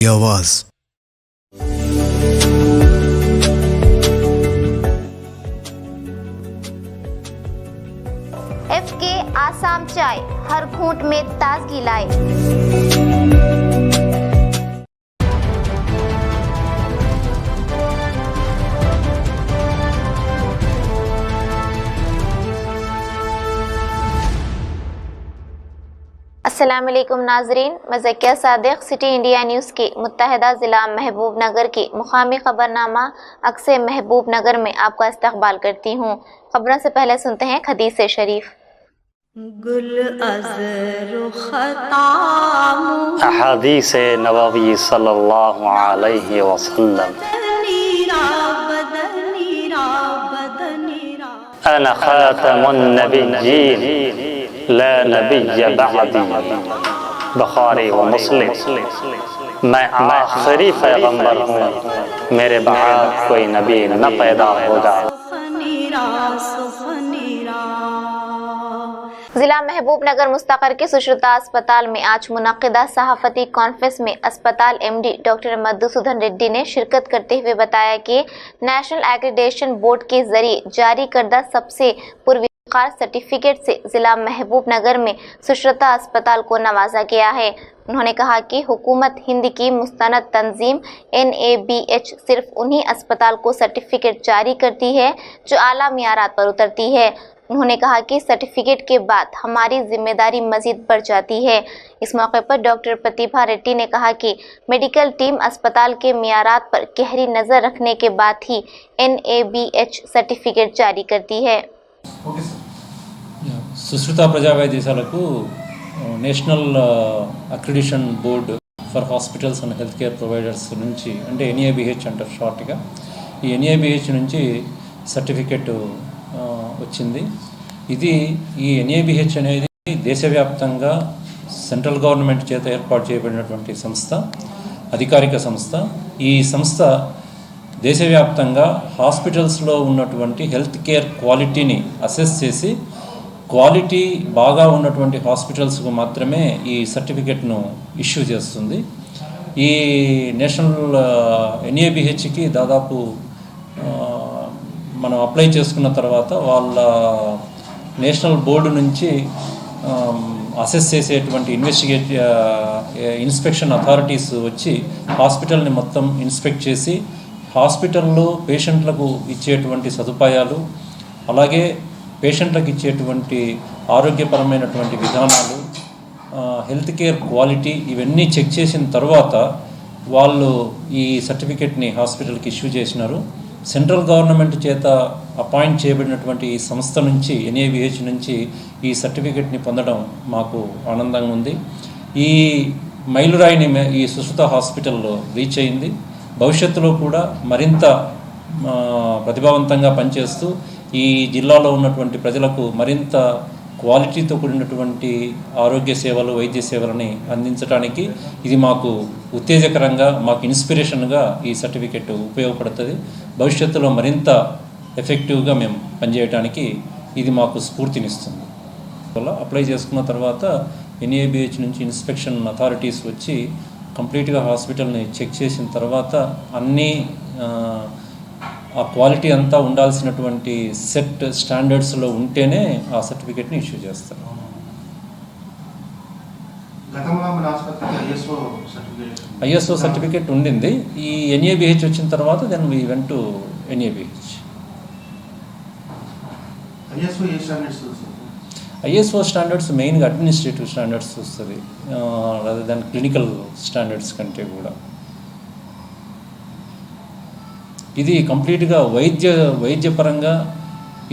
की आवाज। FK आसाम चाय हर घूंट में ताजगी लाए। अस्सलाम वालेकुम नाजरीन, मैं Zakia Sadiq city India news के मुत्तहदा ज़िला महबूब नगर के मुकामी ख़बरनामा अक्से महबूब नगर में आपका इस्तकबाल करती हूँ। खबरों से पहले सुनते हैं हदीस शरीफ। अहादीस नबवी सल्लल्लाहु अलैहि वसल्लम अना खातमुन नबिय्यीन ला नबिय्य बअदी बुखारी व मुस्लिम। मैं आखिरी पैगंबर हूँ, मेरे बाद कोई नबी न पैदा होगा। जिला महबूब नगर मुस्तकर के सुश्रुता अस्पताल में आज मुनक्किदा सहाफती कॉन्फ्रेंस में अस्पताल MD डॉक्टर मधुसूदन रेड्डी ने शिरकत करते हुए बताया कि नेशनल एक्रेडिटेशन बोर्ड के जरिए जारी करदा सबसे पुरवकार सर्टिफिकेट से जिला महबूब नगर में सुश्रुता अस्पताल को नवाजा गया है। उन्होंने कहा कि हुकूमत हिंद की मुस्तनद तंजीम NABH सिर्फ उन्हीं अस्पताल को सर्टिफिकेट जारी करती है जो आला मियारात पर उतरती है। उन्होंने कहा कि सर्टिफिकेट के बाद हमारी जिम्मेदारी मजीद बढ़ जाती है। इस मौके पर डॉक्टर प्रतिभा रेड्डी ने कहा कि मेडिकल टीम अस्पताल के मियारात पर गहरी नज़र रखने के बाद ही NABH सर्टिफिकेट जारी करती है। సుశ్రుత ప్రజా వైద్యశాలకు national accreditation board for hospitals and health care providers నుంచి అంటే NABH అంటారు షార్ట్గా. ఈ NABH నుంచి సర్టిఫికెట్ వచ్చింది. ఈ NABH అనేది దేశవ్యాప్తంగా సెంట్రల్ గవర్నమెంట్ చేత ఏర్పాటు చేయబడినటువంటి సంస్థ, అధికారిక సంస్థ. ఈ సంస్థ దేశవ్యాప్తంగా హాస్పిటల్స్లో ఉన్నటువంటి హెల్త్ కేర్ క్వాలిటీని అసెస్ చేసి క్వాలిటీ బాగా ఉన్నటువంటి హాస్పిటల్స్కు మాత్రమే ఈ సర్టిఫికెట్ను ఇష్యూ చేస్తుంది. ఈ నేషనల్ NABHకి దాదాపు మనం అప్లై చేసుకున్న తర్వాత వాళ్ళ నేషనల్ బోర్డు నుంచి అసెస్ చేసేటువంటి ఇన్స్పెక్షన్ అథారిటీస్ వచ్చి హాస్పిటల్ని మొత్తం ఇన్స్పెక్ట్ చేసి హాస్పిటల్లో పేషెంట్లకు ఇచ్చేటువంటి సదుపాయాలు, అలాగే పేషెంట్లకు ఇచ్చేటువంటి ఆరోగ్యపరమైనటువంటి విధానాలు, హెల్త్ కేర్ క్వాలిటీ ఇవన్నీ చెక్ చేసిన తర్వాత వాళ్ళు ఈ సర్టిఫికెట్ని హాస్పిటల్కి ఇష్యూ చేసినారు. సెంట్రల్ గవర్నమెంట్ చేత అపాయింట్ చేయబడినటువంటి ఈ సంస్థ నుంచి NABH నుంచి ఈ సర్టిఫికెట్ని పొందడం మాకు ఆనందంగా ఉంది. ఈ మైలురాయిని ఈ సుశ్రుత హాస్పిటల్లో రీచ్ అయింది. భవిష్యత్తులో కూడా మరింత ప్రతిభావంతంగా పనిచేస్తూ ఈ జిల్లాలో ఉన్నటువంటి ప్రజలకు మరింత క్వాలిటీతో కూడినటువంటి ఆరోగ్య సేవలు, వైద్య సేవలని అందించడానికి ఇది మాకు ఉత్తేజకరంగా, మాకు ఇన్స్పిరేషన్గా ఈ సర్టిఫికెట్ ఉపయోగపడుతుంది. భవిష్యత్తులో మరింత ఎఫెక్టివ్గా మేము పనిచేయడానికి ఇది మాకు స్ఫూర్తినిస్తుంది. అప్లై చేసుకున్న తర్వాత NABH నుంచి ఇన్స్పెక్షన్ అథారిటీస్ వచ్చి కంప్లీట్గా హాస్పిటల్ని చెక్ చేసిన తర్వాత అన్నీ ఆ క్వాలిటీ అంతా ఉండాల్సినటువంటి సెట్ స్టాండర్డ్స్లో ఉంటేనే ఆ సర్టిఫికెట్ని ఇష్యూ చేస్తారు. ISO సర్టిఫికెట్ ఉండింది. ఈ NABH వచ్చిన తర్వాత then we went to NABH. ISO standards మెయిన్గా అడ్మినిస్ట్రేటివ్ స్టాండర్డ్స్ వస్తుంది రాదర్ దాన్ క్లినికల్ స్టాండర్డ్స్ కంటే కూడా. ఇది కంప్లీట్గా వైద్యపరంగా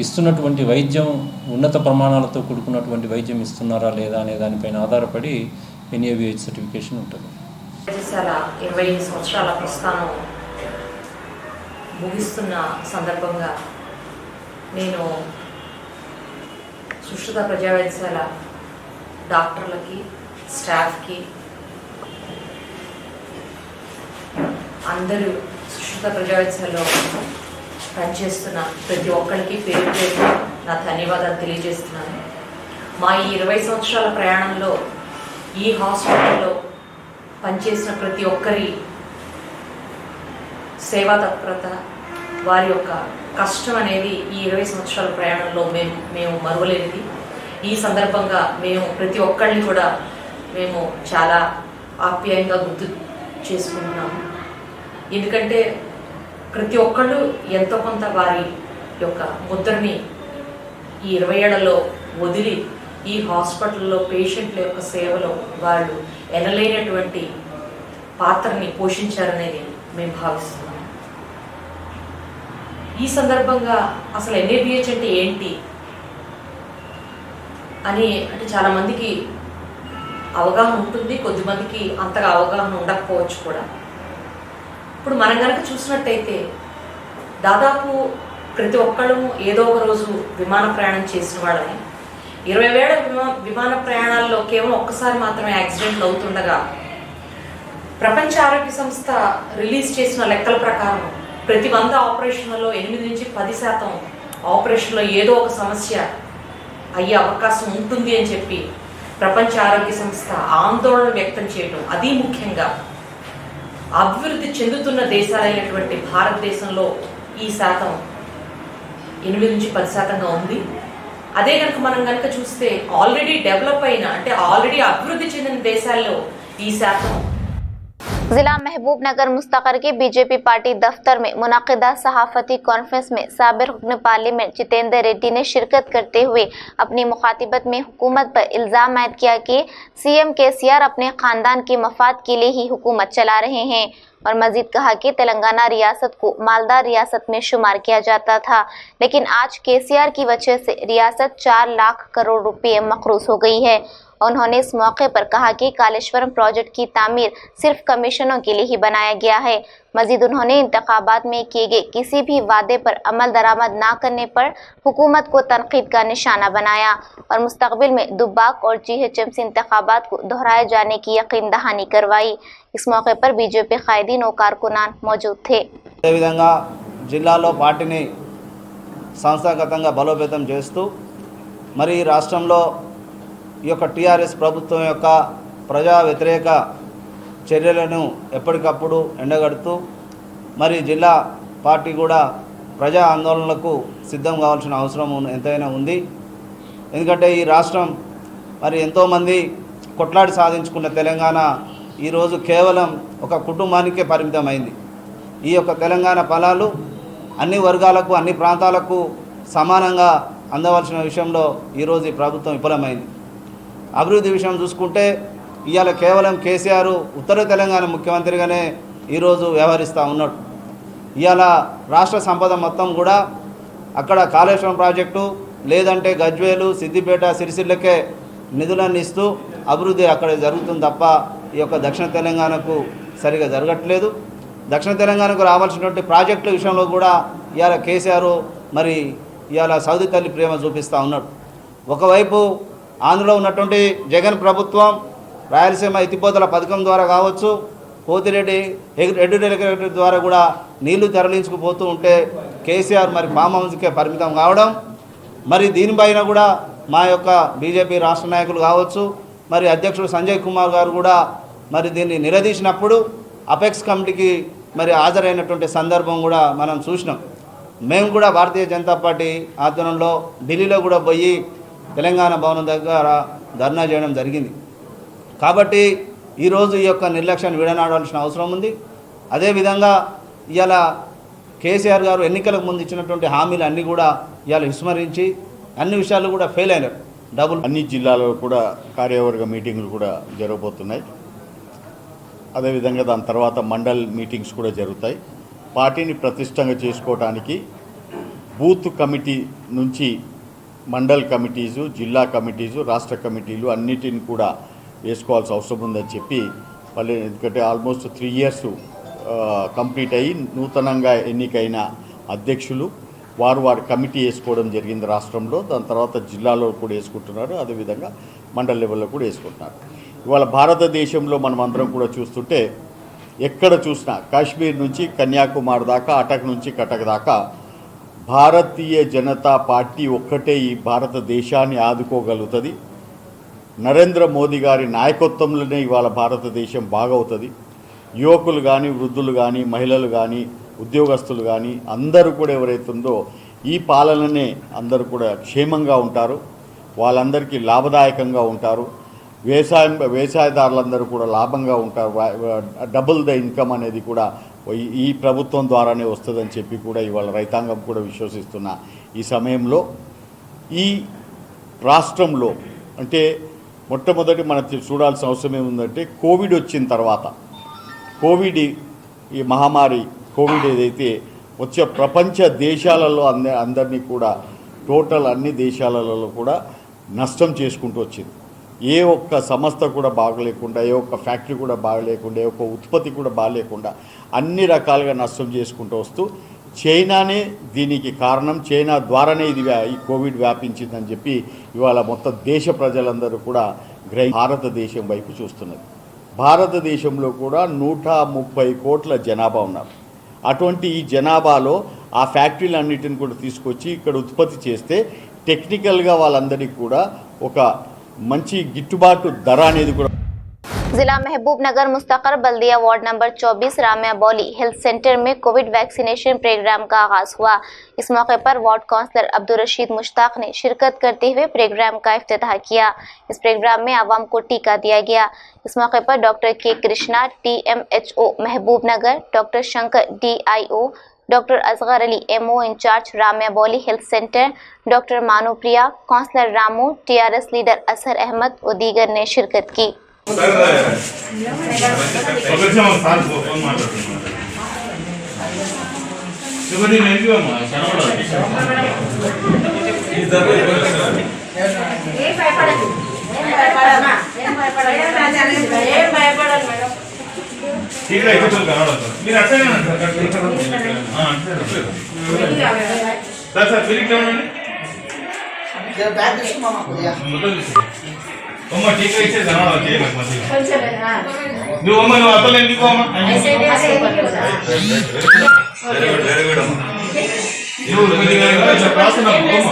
ఇస్తున్నటువంటి వైద్యం ఉన్నత ప్రమాణాలతో కూడుకున్నటువంటి వైద్యం ఇస్తున్నారా లేదా అనే దానిపైన ఆధారపడి NABH సర్టిఫికేషన్ ఉంటుంది. 20 సంవత్సరాల ప్రస్థానం ముగిస్తున్న సందర్భంగా నేను సుశ్రుత ప్రజా వైద్యశాల డాక్టర్లకి, స్టాఫ్కి, అందరూ సుశ్రుత ప్రజా వైద్యశాలలో పనిచేస్తున్న ప్రతి ఒక్కరికి పేరు పేరు నా ధన్యవాదాలు తెలియజేస్తున్నాను. మా ఈ 20 సంవత్సరాల ప్రయాణంలో ఈ హాస్పిటల్లో పనిచేసిన ప్రతి ఒక్కరి సేవా తత్పరత, వారి యొక్క కష్టం అనేది ఈ 20 సంవత్సరాల ప్రయాణంలో మేము మరువలేనిది. ఈ సందర్భంగా మేము ప్రతి ఒక్కరిని కూడా మేము చాలా ఆప్యాయంగా గుర్తు చేసుకుంటున్నాము. ఎందుకంటే ప్రతి ఒక్కళ్ళు ఎంతో కొంత వారి యొక్క ముద్రని ఈ 20 ఏళ్లలో వదిలి ఈ హాస్పిటల్లో పేషెంట్ల యొక్క సేవలో వాళ్ళు ఎనలేనటువంటి పాత్రని పోషించారనేది మేము భావిస్తున్నాం. ఈ సందర్భంగా అసలు NABH అంటే ఏంటి అని అంటే చాలామందికి అవగాహన ఉంటుంది, కొద్దిమందికి అంతగా అవగాహన ఉండకపోవచ్చు కూడా. ఇప్పుడు మనం కనుక చూసినట్టయితే దాదాపు ప్రతి ఒక్కళ్ళు ఏదో ఒక రోజు విమాన ప్రయాణం చేసిన వాళ్ళని 20 వేల విమాన ప్రయాణాల్లో కేవలం ఒక్కసారి మాత్రమే యాక్సిడెంట్లు అవుతుండగా ప్రపంచ ఆరోగ్య సంస్థ రిలీజ్ చేసిన లెక్కల ప్రకారం ప్రతి 100 ఆపరేషన్లలో 8 నుంచి 10% ఆపరేషన్లో ఏదో ఒక సమస్య అయ్యే అవకాశం ఉంటుంది అని చెప్పి ప్రపంచ ఆరోగ్య సంస్థ ఆందోళన వ్యక్తం చేయడం, అది ముఖ్యంగా అభివృద్ధి చెందుతున్న దేశాలైనటువంటి భారతదేశంలో ఈ శాతం 8 నుంచి 10%గా ఉంది. అదే కనుక మనం కనుక చూస్తే ఆల్రెడీ డెవలప్ అయిన అంటే ఆల్రెడీ అభివృద్ధి చెందిన దేశాల్లో ఈ శాతం. जिला महबूबनगर मुस्तकर के बीजेपी पार्टी दफ्तर में मुनाकिदा सहाफती कॉन्फ्रेंस में साबिर रुकन पार्लियामेंट जितेंद्र रेड्डी ने शिरकत करते हुए अपनी मुखातिबत में हुकूमत पर इल्जाम आयद किया कि सीएम केसीआर अपने खानदान के मफाद के लिए ही हुकूमत चला रहे हैं और मजीद कहा कि तेलंगाना रियासत को मालदार रियासत में शुमार किया जाता था, लेकिन आज केसीआर की वजह से रियासत 4 लाख करोड़ रुपये मखरूज हो गई है। उन्होंने इस मौके पर कहा कि कालेश्वरम प्रोजेक्ट की तामीर सिर्फ कमीशनों के लिए ही बनाया गया है। मजीद उन्होंने इंतखाबात में किए गए किसी भी वादे पर अमल दरामद न करने पर हुकूमत को तनकीद का निशाना बनाया और मुस्तकबिल में दुब्बाक और GHMC इंतखाबात को दोहराए जाने की यकीन दहानी करवाई। इस मौके पर बीजेपी कायदीन और कारकुनान मौजूद थे। జిల్లాలో పార్టీని సంస్థాగతంగా బలోపేతం చేస్తూ మరి రాష్ట్రంలో ఈ యొక్క టీఆర్ఎస్ ప్రభుత్వం యొక్క ప్రజా వ్యతిరేక చర్యలను ఎప్పటికప్పుడు ఎండగడుతూ మరి జిల్లా పార్టీ కూడా ప్రజా ఆందోళనలకు సిద్ధం కావాల్సిన అవసరం ఎంతైనా ఉంది. ఎందుకంటే ఈ రాష్ట్రం మరి ఎంతోమంది కొట్లాడి సాధించుకున్న తెలంగాణ ఈరోజు కేవలం ఒక కుటుంబానికే పరిమితమైంది. ఈ యొక్క తెలంగాణ ఫలాలు అన్ని వర్గాలకు అన్ని ప్రాంతాలకు సమానంగా అందవలసిన విషయంలో ఈరోజు ఈ ప్రభుత్వం విఫలమైంది. అభివృద్ధి విషయం చూసుకుంటే ఇవాళ కేవలం కేసీఆర్ ఉత్తర తెలంగాణ ముఖ్యమంత్రిగానే ఈరోజు వ్యవహరిస్తూ ఉన్నాడు. ఇవాళ రాష్ట్ర సంపద మొత్తం కూడా అక్కడ కాళేశ్వరం ప్రాజెక్టు లేదంటే గజ్వేలు, సిద్దిపేట, సిరిసిల్లకే నిధులను ఇస్తూ అభివృద్ధి అక్కడ జరుగుతుంది తప్ప ఈ యొక్క దక్షిణ తెలంగాణకు సరిగా జరగట్లేదు. దక్షిణ తెలంగాణకు రావాల్సినటువంటి ప్రాజెక్టుల విషయంలో కూడా ఇవాళ కేసీఆర్ మరి ఇవాళ సౌది తల్లి ప్రేమ చూపిస్తూ ఉన్నాడు. ఒకవైపు ఆంధ్రలో ఉన్నటువంటి జగన్ ప్రభుత్వం రాయలసీమ ఎత్తిపోతల పథకం ద్వారా కావచ్చు, పోతిరెడ్డి ఎడ్యుకేటెడ్ ద్వారా కూడా నీళ్లు తరలించుకుపోతూ ఉంటే కేసీఆర్ మరి ఫామ్ హౌస్కే పరిమితం కావడం, మరి దీనిపైన కూడా మా యొక్క బీజేపీ రాష్ట్ర నాయకులు కావచ్చు, మరి అధ్యక్షుడు సంజయ్ కుమార్ గారు కూడా మరి దీన్ని నిలదీసినప్పుడు అపెక్స్ కమిటీకి మరి హాజరైనటువంటి సందర్భం కూడా మనం చూసినాం. మేము కూడా భారతీయ జనతా పార్టీ ఆధ్వర్యంలో ఢిల్లీలో కూడా పోయి తెలంగాణ భవనం దగ్గర ధర్నా చేయడం జరిగింది. కాబట్టి ఈరోజు ఈ యొక్క నిర్లక్ష్యాన్ని విడనాడాల్సిన అవసరం ఉంది. అదేవిధంగా ఇవాళ కేసీఆర్ గారు ఎన్నికలకు ముందు ఇచ్చినటువంటి హామీలు అన్నీ కూడా ఇవాళ విస్మరించి అన్ని విషయాలు కూడా ఫెయిల్ అయినారు. అన్ని జిల్లాలో కూడా కార్యవర్గ మీటింగులు కూడా జరగబోతున్నాయి. అదేవిధంగా దాని తర్వాత మండల్ మీటింగ్స్ కూడా జరుగుతాయి. పార్టీని ప్రతిష్టంగా చేసుకోవడానికి బూత్ కమిటీ నుంచి మండల్ కమిటీసు, జిల్లా కమిటీసు, రాష్ట్ర కమిటీలు అన్నిటిని కూడా వేసుకోవాల్సిన అవసరం ఉందని చెప్పి వాళ్ళు, ఎందుకంటే ఆల్మోస్ట్ 3 years కంప్లీట్ అయ్యి నూతనంగా ఎన్నికైన అధ్యక్షులు వారు కమిటీ వేసుకోవడం జరిగింది రాష్ట్రంలో. దాని తర్వాత జిల్లాలో కూడా వేసుకుంటున్నారు, అదేవిధంగా మండల్ లెవెల్లో కూడా వేసుకుంటున్నారు. ఇవాళ భారతదేశంలో మనం అందరం కూడా చూస్తుంటే ఎక్కడ చూసినా కాశ్మీర్ నుంచి కన్యాకుమారి దాకా, అటక్ నుంచి కటక్ దాకా భారతీయ జనతా పార్టీ ఒక్కటే ఈ భారతదేశాన్ని ఆదుకోగలుగుతుంది. నరేంద్ర మోదీ గారి నాయకత్వంలోనే ఇవాళ భారతదేశం బాగవుతుంది. యువకులు కానీ, వృద్ధులు కానీ, మహిళలు కానీ, ఉద్యోగస్తులు కానీ అందరూ కూడా ఎవరైతుందో ఈ పాలననే అందరూ కూడా క్షేమంగా ఉంటారు, వాళ్ళందరికీ లాభదాయకంగా ఉంటారు. వ్యవసాయదారులందరూ కూడా లాభంగా ఉంటారు. డబుల్ ద ఇన్కమ్ అనేది కూడా ఈ ప్రభుత్వం ద్వారానే వస్తుందని చెప్పి కూడా ఇవాళ రైతాంగం కూడా విశ్వసిస్తున్న ఈ సమయంలో ఈ రాష్ట్రంలో అంటే మొట్టమొదటి మనం చూడాల్సిన అవసరం ఏముందంటే కోవిడ్ వచ్చిన తర్వాత ఈ మహమ్మారి కోవిడ్ ఏదైతే వచ్చే ప్రపంచ దేశాలలో అందరినీ కూడా టోటల్ అన్ని దేశాలలో కూడా నష్టం చేసుకుంటూ వచ్చింది. ఏ ఒక్క సంస్థ కూడా బాగలేకుండా, ఏ ఒక్క ఫ్యాక్టరీ కూడా బాగలేకుండా, ఏ ఒక్క ఉత్పత్తి కూడా బాగలేకుండా అన్ని రకాలుగా నష్టం చేసుకుంటూ వస్తూ చైనానే దీనికి కారణం, చైనా ద్వారానే ఈ కోవిడ్ వ్యాపించిందని చెప్పి ఇవాళ మొత్తం దేశ ప్రజలందరూ కూడా భారతదేశం వైపు చూస్తున్నారు. భారతదేశంలో కూడా 130 కోట్ల జనాభా ఉన్నారు. అటువంటి ఈ జనాభాలో ఆ ఫ్యాక్టరీలన్నిటిని కూడా తీసుకొచ్చి ఇక్కడ ఉత్పత్తి చేస్తే టెక్నికల్గా వాళ్ళందరికీ కూడా ఒక మంచి గిట్టుబాటు ధర అనేది కూడా. जिला महबूब नगर मुस्तकर बल्दिया ward number 24 Ramaiah Bowli health centre में कोविड वैक्सीनेशन प्रोग्राम का आगाज हुआ। इस मौके पर वार्ड काउंसलर अब्दुल रशीद मुश्ताक ने शिरकत करते हुए प्रोग्राम का इफ्तिताह किया। इस प्रोग्राम में आवाम को टीका दिया गया। इस मौके पर डॉक्टर के Krishna TMHO Mahabubnagar, doctor Shankar DIO, doctor Asgar Ali MO in charge Ramaiah Bowli health centre, doctor Manupriya, councillor Ramu, TRS leader Asar Ahmed और दीगर ने शिरकत की। ठीक है चल कनाडा सर మీరు అట్లనే సార్ ఫిలిక్ లేవండి జర బ్యాగ్ తీసుకుమా కొద్దిగా అమ్మ ठीक है ఇచ్చే కనాడా చేయలేదు మధ్య నువ్వు అమ్మ నువ్వు అతలే ఎందుకు అమ్మ వెరీ గుడ్ అమ్మ నువ్వు కొద్దిగా ప్రాసన అమ్మ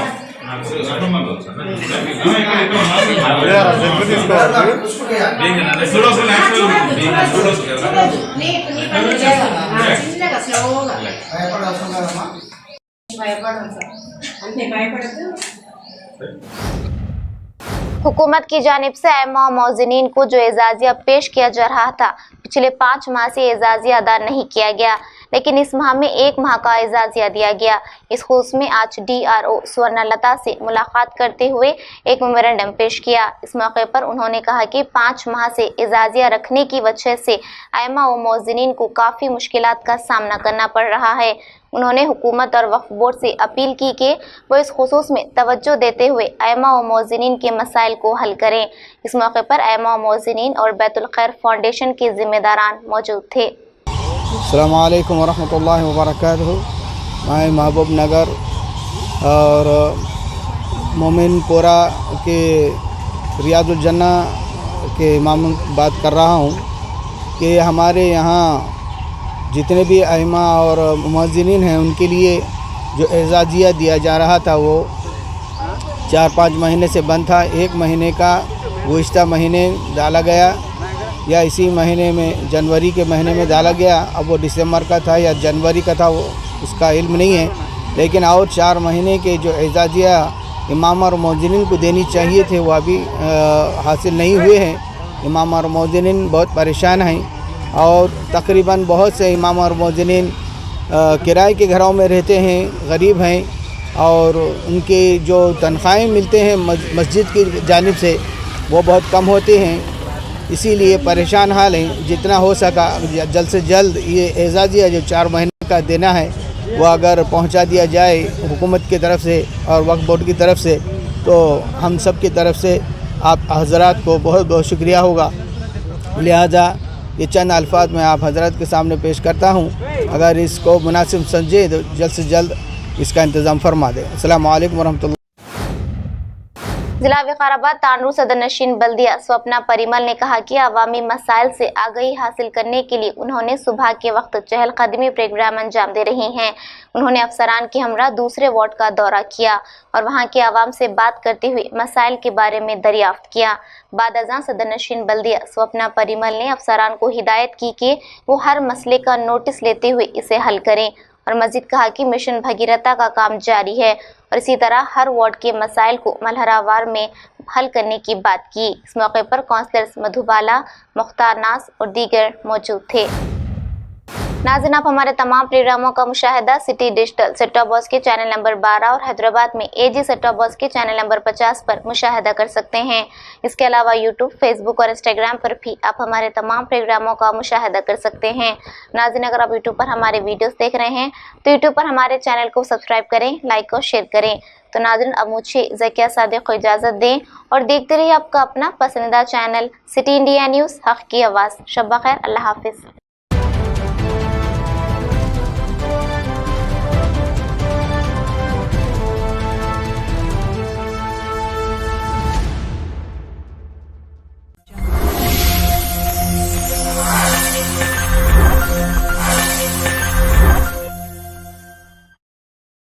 हुकूमत की जानिब से अइम्मा और मौज़िनीन को जो एजाजिया पेश किया जा रहा था, पिछले 5 माह से एजाजिया अदा नहीं किया गया, लेकिन इस माह में 1 माह का एजाजिया दिया गया। इस खुसूस में आज DRO स्वर्णलता से मुलाकात करते हुए एक मेमोरेंडम पेश किया। इस मौके पर उन्होंने कहा कि 5 माह से एजाजिया रखने की वजह से अइम्मा व मौज़िनीन को काफ़ी मुश्किलात का सामना करना पड़ रहा है। उन्होंने हुकूमत और वक्फ बोर्ड से अपील की कि वो इस खुसूस में तवज्जो देते हुए अइम्मा व मौज़िनीन के मसाइल को हल करें। इस मौके पर अइम्मा व मौज़िनीन और बैतुल खैर फाउंडेशन के जिम्मेदारान मौजूद थे। अस्सलामु अलैकुम वरहमतुल्लाहि वबरकातुहू। मैं महबूब नगर और मोमिनपुरा के रियादुल जन्ना के इमाम बात कर रहा हूँ कि हमारे यहाँ जितने भी अइम्मा और मुअज्जिनीन हैं उनके लिए जो एजाजिया दिया जा रहा था वो 4-5 महीने से बंद था। 1 महीने का गुज़िश्ता महीने डाला गया या इसी महीने में जनवरी के महीने में डाला गया। अब वो दिसंबर का था या जनवरी का था वो उसका इल्म नहीं है, लेकिन और 4 महीने के जो एजाजिया इमाम और मुअज्जिनीन को देनी चाहिए थे वो अभी हासिल नहीं हुए हैं। इमाम और मुअज्जिनीन बहुत परेशान हैं और तकरीबन बहुत से इमाम और मुअज्जिनीन किराए के घरों में रहते हैं, गरीब हैं और उनके जो तनख्वाहें मिलते हैं मस्जिद की जानिब से वो बहुत कम होते हैं, इसीलिए परेशान हाल हैं। जितना हो सका जल्द से जल्द ये एजाजिया जो 4 महीने का देना है वो अगर पहुंचा दिया जाए हुकूमत की तरफ से और वक्फ बोर्ड की तरफ से तो हम सब की तरफ से आप हज़रात को बहुत बहुत शुक्रिया होगा। लिहाजा ये चंद अल्फाज मैं आप हज़रात के सामने पेश करता हूँ, अगर इसको मुनासिब समझे तो जल्द से जल्द इसका इंतज़ाम फरमा दें। अस्सलामु अलैकुम वरहमतुल्लाह। जिला विकाराबाद तांडू सदर नशीन बल्दिया स्वप्ना परिमल ने कहा कि अवामी मसाइल से आगाही हासिल करने के लिए उन्होंने सुबह के वक्त चहलकदमी प्रोग्राम अंजाम दे रही हैं। उन्होंने अफसरान के हमरा दूसरे वार्ड का दौरा किया और वहां के आवाम से बात करते हुए मसाइल के बारे में दरियाफ्त किया। बाद अज़ां सदर नशीन बल्दिया स्वप्ना परिमल ने अफसरान को हिदायत की कि वो हर मसले का नोटिस लेते हुए इसे हल करें और मजीद कहा कि मिशन भगीरथा का काम जारी है और इसी तरह हर वार्ड के मसाइल को मलहरावार में हल करने की बात की। इस मौके पर काउंसलर्स मधुबाला, मुख्तार नास और दीगर मौजूद थे। नाज़रीन, आप हमारे तमाम प्रोग्रामों का मुशाहिदा city digital set top box के चैनल नंबर 12 और हैदराबाद में एजी सेट टॉप बॉक्स के चैनल नंबर 50 पर मुशाहिदा कर सकते हैं। इसके अलावा यूट्यूब, फेसबुक और इंस्टाग्राम पर भी आप हमारे तमाम प्रोग्रामों का मुशाहिदा कर सकते हैं। नाज़रीन, अगर आप यूट्यूब पर हमारे वीडियोस देख रहे हैं तो यूट्यूब पर हमारे चैनल को सब्सक्राइब करें, लाइक और शेयर करें। तो नाज़रीन, अब मुझे ज़किया सादिक को इजाज़त दें और देखते रहिए आपका अपना पसंदीदा चैनल सिटी इंडिया न्यूज़, हक़ की आवाज़। शब बख़ैर, अल्लाह हाफ़िज़।